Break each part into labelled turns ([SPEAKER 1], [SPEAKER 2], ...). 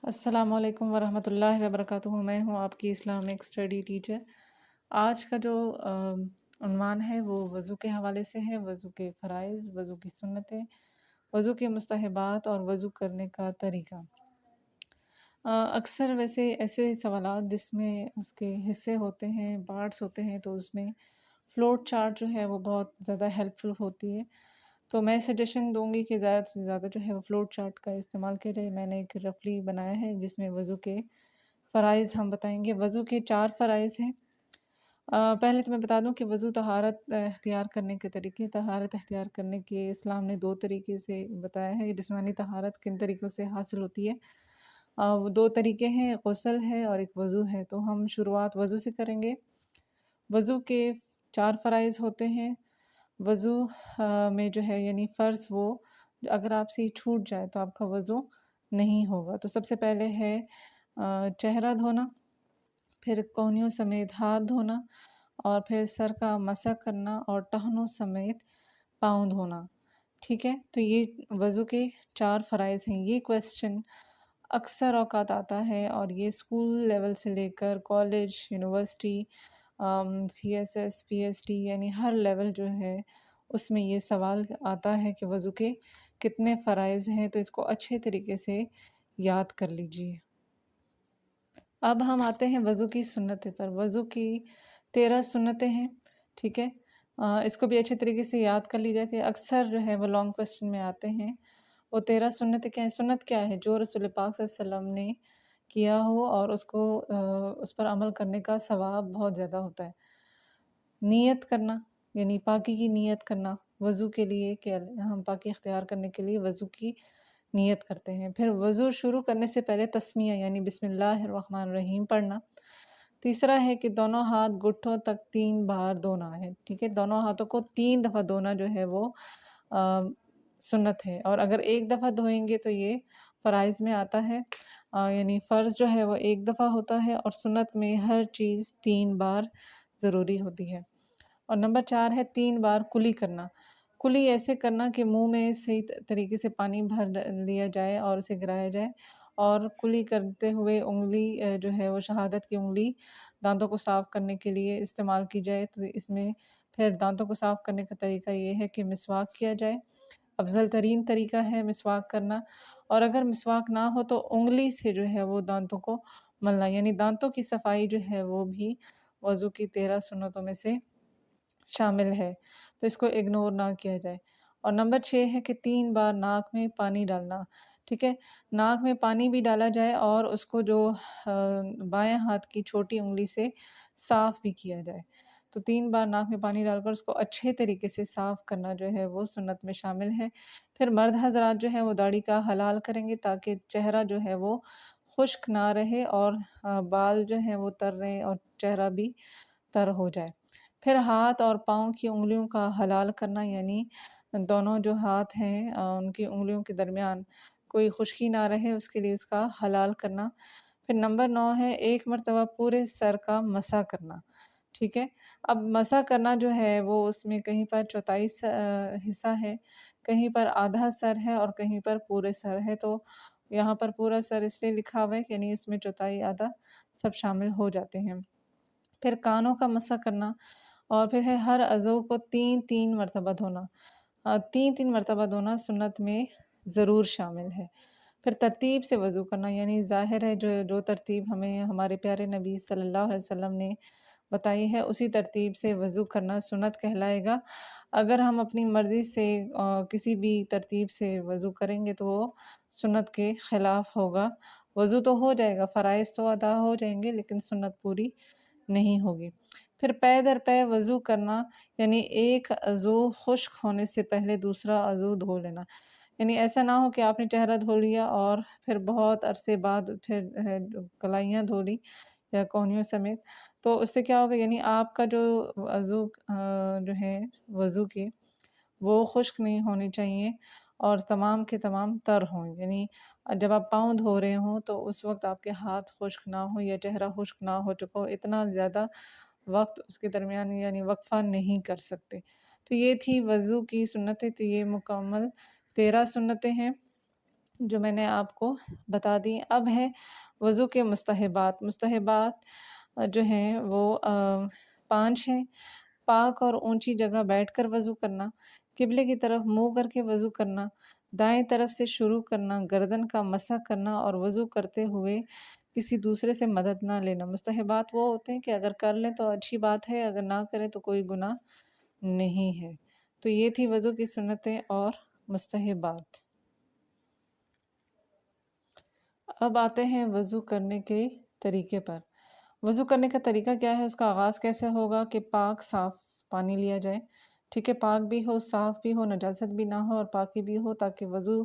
[SPEAKER 1] السلام علیکم ورحمۃ اللہ وبرکاتہ۔ میں ہوں آپ کی اسلامک اسٹڈی ٹیچر۔ آج کا جو عنوان ہے وہ وضو کے حوالے سے ہے۔ وضو کے فرائض، وضو کی سنتیں، وضو کے مستحبات اور وضو کرنے کا طریقہ۔ اکثر ویسے ایسے سوالات جس میں اس کے حصے ہوتے ہیں، پارٹس ہوتے ہیں، تو اس میں فلوٹ چارٹ جو ہے وہ بہت زیادہ ہیلپ فل ہوتی ہے۔ تو میں سجیشن دوں گی کہ زیادہ سے زیادہ جو ہے وہ فلوٹ چارٹ کا استعمال کیا جائے۔ میں نے ایک رفلی بنایا ہے جس میں وضو کے فرائض ہم بتائیں گے۔ وضو کے 4 فرائض ہیں۔ پہلے تو میں بتا دوں کہ وضو طہارت اختیار کرنے کے طریقے۔ طہارت اختیار کرنے کے اسلام نے 2 طریقے سے بتایا ہے۔ جسمانی طہارت کن طریقوں سے حاصل ہوتی ہے؟ وہ 2 طریقے ہیں، غسل ہے اور ایک وضو ہے۔ تو ہم شروعات وضو سے کریں گے۔ وضو کے 4 فرائض ہوتے ہیں۔ وضو میں جو ہے یعنی فرض وہ اگر آپ سے چھوٹ جائے تو آپ کا وضو نہیں ہوگا۔ تو سب سے پہلے ہے چہرہ دھونا، پھر کونیوں سمیت ہاتھ دھونا، اور پھر سر کا مسح کرنا اور ٹہنوں سمیت پاؤں دھونا۔ ٹھیک ہے، تو یہ وضو کے 4 فرائض ہیں۔ یہ کویسچن اکثر اوقات آتا ہے اور یہ اسکول لیول سے لے کر college, university, C S S, P S T, یعنی ہر لیول جو ہے اس میں یہ سوال آتا ہے کہ وضو کے کتنے فرائض ہیں، تو اس کو اچھے طریقے سے یاد کر لیجئے۔ اب ہم آتے ہیں وضو کی سنتیں پر۔ وضو کی 13 سنتیں ہیں، ٹھیک ہے۔ اس کو بھی اچھے طریقے سے یاد کر لیجیے کہ اکثر جو ہے وہ لانگ کویسچن میں آتے ہیں۔ وہ 13 سنتیں کیا ہیں؟ سنت کیا ہے؟ جو رسول پاک صلی اللہ علیہ وسلم نے کیا ہو اور اس پر عمل کرنے کا ثواب بہت زیادہ ہوتا ہے۔ نیت کرنا، یعنی پاکی کی نیت کرنا وضو کے لیے، کہ ہم پاکی اختیار کرنے کے لیے وضو کی نیت کرتے ہیں۔ پھر وضو شروع کرنے سے پہلے تسمیہ یعنی بسم اللہ الرحمن الرحیم پڑھنا۔ تیسرا ہے کہ دونوں ہاتھ گٹھوں تک 3 بار دھونا ہے، ٹھیک ہے۔ دونوں ہاتھوں کو 3 دفعہ دھونا جو ہے وہ سنت ہے، اور اگر ایک دفعہ دھوئیں گے تو یہ فرائض میں آتا ہے۔ یعنی فرض جو ہے وہ ایک دفعہ ہوتا ہے اور سنت میں ہر چیز 3 بار ضروری ہوتی ہے۔ اور نمبر 4 ہے 3 بار کلی کرنا۔ کلی ایسے کرنا کہ منہ میں صحیح طریقے سے پانی بھر لیا جائے اور اسے گرایا جائے، اور کلی کرتے ہوئے انگلی جو ہے وہ شہادت کی انگلی دانتوں کو صاف کرنے کے لیے استعمال کی جائے۔ تو اس میں پھر دانتوں کو صاف کرنے کا طریقہ یہ ہے کہ مسواک کیا جائے۔ افضل ترین طریقہ ہے مسواک کرنا، اور اگر مسواک نہ ہو تو انگلی سے جو ہے وہ دانتوں کو ملنا، یعنی دانتوں کی صفائی جو ہے وہ بھی وضو کی 13 سنتوں میں سے شامل ہے، تو اس کو اگنور نہ کیا جائے۔ اور نمبر 6 ہے کہ 3 بار ناک میں پانی ڈالنا، ٹھیک ہے۔ ناک میں پانی بھی ڈالا جائے اور اس کو جو بائیں ہاتھ کی چھوٹی انگلی سے صاف بھی کیا جائے۔ تو 3 بار ناک میں پانی ڈال کر اس کو اچھے طریقے سے صاف کرنا جو ہے وہ سنت میں شامل ہے۔ پھر مرد حضرات جو ہے وہ داڑھی کا حلال کریں گے تاکہ چہرہ جو ہے وہ خشک نہ رہے، اور بال جو ہیں وہ تر رہیں اور چہرہ بھی تر ہو جائے۔ پھر ہاتھ اور پاؤں کی انگلیوں کا حلال کرنا، یعنی دونوں جو ہاتھ ہیں ان کی انگلیوں کے درمیان کوئی خشکی نہ رہے، اس کے لیے اس کا حلال کرنا۔ پھر نمبر 9 ہے 1 مرتبہ پورے سر کا مسح کرنا، ٹھیک ہے۔ اب مسح کرنا جو ہے وہ اس میں کہیں پر چوتھائی حصہ ہے، کہیں پر آدھا سر ہے اور کہیں پر پورے سر ہے۔ تو یہاں پر پورا سر اس لیے لکھا ہوا ہے کہ یعنی اس میں چوتھائی آدھا سب شامل ہو جاتے ہیں۔ پھر کانوں کا مسح کرنا، اور پھر ہے ہر عضو کو 3 مرتبہ دھونا۔ 3 مرتبہ دھونا سنت میں ضرور شامل ہے۔ پھر ترتیب سے وضو کرنا، یعنی ظاہر ہے جو ترتیب ہمیں ہمارے پیارے نبی صلی اللہ علیہ وسلم نے بتائی ہے اسی ترتیب سے وضو کرنا سنت کہلائے گا۔ اگر ہم اپنی مرضی سے کسی بھی ترتیب سے وضو کریں گے تو وہ سنت کے خلاف ہوگا۔ وضو تو ہو جائے گا، فرائض تو ادا ہو جائیں گے، لیکن سنت پوری نہیں ہوگی۔ پھر پے در پے وضو کرنا، یعنی ایک عضو خشک ہونے سے پہلے دوسرا عضو دھو لینا۔ یعنی ایسا نہ ہو کہ آپ نے چہرہ دھو لیا اور پھر بہت عرصے بعد پھر کلائیاں دھو لی یا کونیوں سمیت، تو اس سے کیا ہوگا، یعنی آپ کا جو عضو جو ہے وضو کے وہ خشک نہیں ہونی چاہیے اور تمام کے تمام تر ہوں۔ یعنی جب آپ پاؤں دھو رہے ہوں تو اس وقت آپ کے ہاتھ خشک نہ ہو یا چہرہ خشک نہ ہو چکا ہو، اتنا زیادہ وقت اس کے درمیان یعنی وقفہ نہیں کر سکتے۔ تو یہ تھی وضو کی سنتیں، تو یہ مکمل 13 سنتیں ہیں۔ جو میں نے آپ کو بتا دی۔ اب ہے وضو کے مستحبات۔ مستحبات جو ہیں وہ 5 ہیں۔ پاک اور اونچی جگہ بیٹھ کر وضو کرنا، قبلے کی طرف منہ کر کے وضو کرنا، دائیں طرف سے شروع کرنا، گردن کا مسح کرنا اور وضو کرتے ہوئے کسی دوسرے سے مدد نہ لینا۔ مستحبات وہ ہوتے ہیں کہ اگر کر لیں تو اچھی بات ہے، اگر نہ کریں تو کوئی گناہ نہیں ہے۔ تو یہ تھی وضو کی سنتیں اور مستحبات۔ اب آتے ہیں وضو کرنے کے طریقے پر۔ وضو کرنے کا طریقہ کیا ہے، اس کا آغاز کیسے ہوگا کہ پاک صاف پانی لیا جائے، ٹھیک ہے، پاک بھی ہو، صاف بھی ہو، نجاست بھی نہ ہو اور پاکی بھی ہو، تاکہ وضو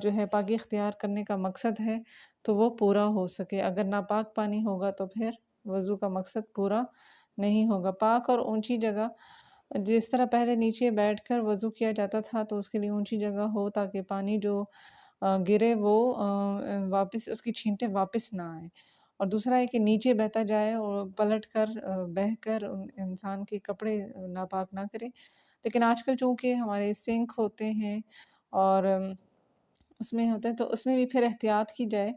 [SPEAKER 1] جو ہے پاکی اختیار کرنے کا مقصد ہے تو وہ پورا ہو سکے۔ اگر ناپاک پانی ہوگا تو پھر وضو کا مقصد پورا نہیں ہوگا۔ پاک اور اونچی جگہ، جس طرح پہلے نیچے بیٹھ کر وضو کیا جاتا تھا تو اس کے لیے اونچی جگہ ہو تاکہ پانی جو گرے وہ واپس اس کی چھینٹیں واپس نہ آئیں، اور دوسرا ہے کہ نیچے بہتا جائے اور پلٹ کر بہہ کر انسان کے کپڑے ناپاک نہ کرے۔ لیکن آج کل چونکہ ہمارے سنک ہوتے ہیں اور اس میں ہوتا ہے تو اس میں بھی پھر احتیاط کی جائے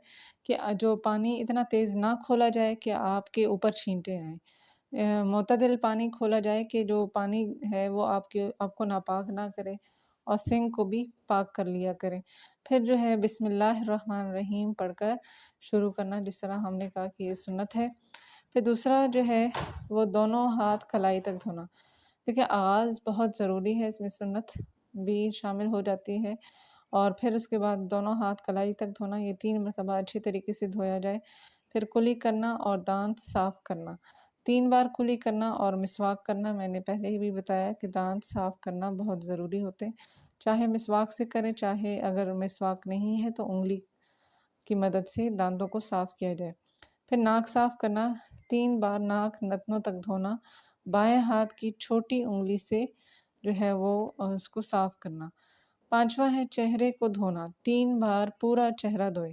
[SPEAKER 1] کہ جو پانی اتنا تیز نہ کھولا جائے کہ آپ کے اوپر چھینٹیں آئیں، معتدل پانی کھولا جائے کہ جو پانی ہے وہ آپ کو ناپاک نہ کرے، اور سنک کو بھی پاک کر لیا کریں۔ پھر جو ہے بسم اللہ الرحمن الرحیم پڑھ کر شروع کرنا، جس طرح ہم نے کہا کہ یہ سنت ہے۔ پھر دوسرا جو ہے وہ دونوں ہاتھ کلائی تک دھونا۔ دیکھیں آغاز بہت ضروری ہے، اس میں سنت بھی شامل ہو جاتی ہے، اور پھر اس کے بعد دونوں ہاتھ کلائی تک دھونا، یہ 3 مرتبہ اچھی طریقے سے دھویا جائے۔ پھر کلی کرنا اور دانت صاف کرنا، 3 بار کلی کرنا اور مسواک کرنا۔ میں نے پہلے ہی بھی بتایا کہ دانت صاف کرنا بہت ضروری ہوتے ہیں، چاہے مسواک سے کریں، چاہے اگر مسواک نہیں ہے تو انگلی کی مدد سے دانتوں کو صاف کیا جائے۔ پھر ناک صاف کرنا، 3 بار ناک نتنوں تک دھونا، بائیں ہاتھ کی چھوٹی انگلی سے جو ہے وہ اس کو صاف کرنا۔ 5واں ہے چہرے کو دھونا، 3 بار پورا چہرہ دھوئے۔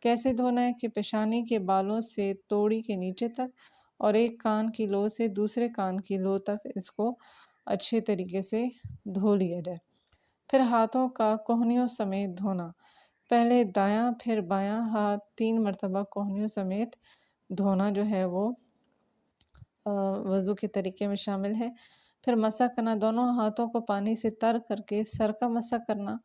[SPEAKER 1] کیسے دھونا ہے کہ پیشانی کے بالوں سے توڑی کے نیچے تک اور ایک کان کی لو سے دوسرے کان کی لو تک اس کو اچھے طریقے سے دھو لیا جائے۔ پھر ہاتھوں کا کہنیوں سمیت دھونا، پہلے دایاں پھر بایاں ہاتھ 3 مرتبہ کہنیوں سمیت دھونا جو ہے وہ وضو کے طریقے میں شامل ہے۔ پھر مسح کرنا، دونوں ہاتھوں کو پانی سے تر کر کے سر کا مسح کرنا،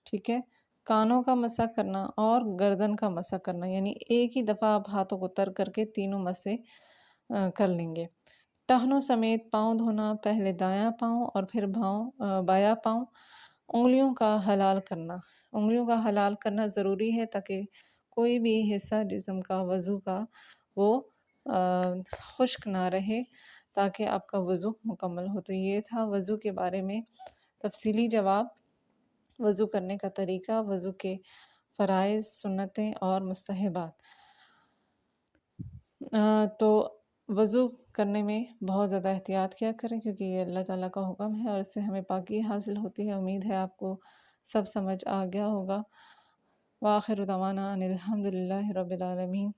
[SPEAKER 1] ٹھیک ہے، کانوں کا مسح کرنا اور گردن کا مسح کرنا، یعنی ایک ہی دفعہ آپ ہاتھوں کو تر کر کے تینوں مسح کر لیں گے۔ ٹہنوں سمیت پاؤں دھونا، پہلے دایاں پاؤں اور پھر بایاں پاؤں۔ انگلیوں کا حلال کرنا، انگلیوں کا حلال کرنا ضروری ہے تاکہ کوئی بھی حصہ جسم کا وضو کا وہ خشک نہ رہے، تاکہ آپ کا وضو مکمل ہو۔ تو یہ تھا وضو کے بارے میں تفصیلی جواب، وضو کرنے کا طریقہ، وضو کے فرائض، سنتیں اور مستحبات۔ تو وضو کرنے میں بہت زیادہ احتیاط کیا کریں، کیونکہ یہ اللہ تعالیٰ کا حکم ہے اور اس سے ہمیں پاکی حاصل ہوتی ہے۔ امید ہے آپ کو سب سمجھ آ گیا ہوگا۔ وآخر دعوانا ان الحمد للہ رب العالمین۔